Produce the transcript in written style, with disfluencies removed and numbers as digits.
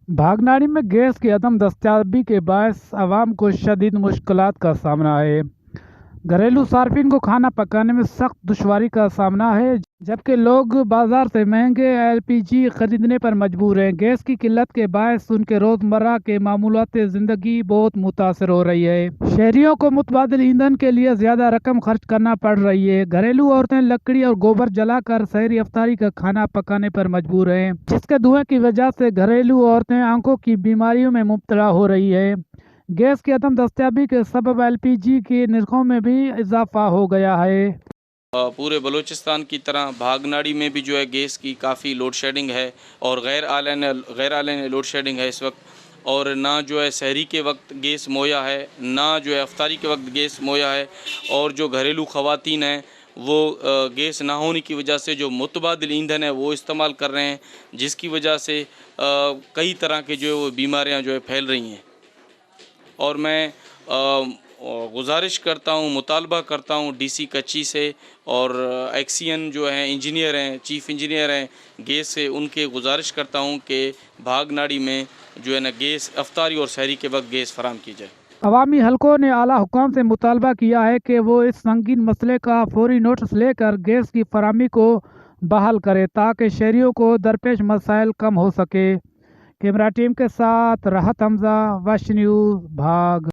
भागनाड़ी में गैस की अदम दस्तयाबी के बायस आवाम को शदीद मुश्किलात का सामना है। घरेलू सार्फिन को खाना पकाने में सख्त दुश्वारी का सामना है, जबकि लोग बाजार से महंगे एलपीजी खरीदने पर मजबूर हैं। गैस की किल्लत के बायस उनके रोज़मर्रा के मामूलात ज़िंदगी बहुत मुतासर हो रही है। शहरियों को मुतबादिल ईंधन के लिए ज़्यादा रकम खर्च करना पड़ रही है। घरेलू औरतें लकड़ी और गोबर जलाकर सहरी अफ्तारी का खाना पकाने पर मजबूर हैं, जिसके धुएं की वजह से घरेलू औरतें आंखों की बीमारियों में मुब्तला हो रही है। गैस की अदम दस्तयाबी के सबब एलपीजी के नरखों में भी इजाफा हो गया है। पूरे बलूचिस्तान की तरह भागनाड़ी में भी जो है गैस की काफ़ी लोड शेडिंग है और गैर आलन लोड शेडिंग है इस वक्त। और ना जो है सहरी के वक्त गैस मुहैया है, ना जो है अफ्तारी के वक्त गैस मुहैया है। और जो घरेलू ख़वातीन हैं वो गैस ना होने की वजह से जो मुतबादिल ईंधन है वो इस्तेमाल कर रहे हैं, जिसकी वजह से कई तरह के जो है वो बीमारियाँ जो है फैल रही हैं। और मैं गुजारिश करता हूँ, मुतालबा करता हूँ डीसी कच्ची से और एक्सियन जो हैं इंजीनियर हैं, चीफ़ इंजीनियर हैं गैस से, उनके गुजारिश करता हूँ कि भागनाड़ी में जो है ना गैस अफ्तारी और सहरी के वक्त गैस फराम की जाए। अवामी हलकों ने आला हुकाम से मुतालबा किया है कि वो इस संगीन मसले का फौरी नोटिस लेकर गैस की फराहमी को बहाल करे, ताकि शहरियों को दरपेश मसाइल कम हो सके। कैमरा टीम के साथ राहत हमजा, वश न्यूज़, भाग।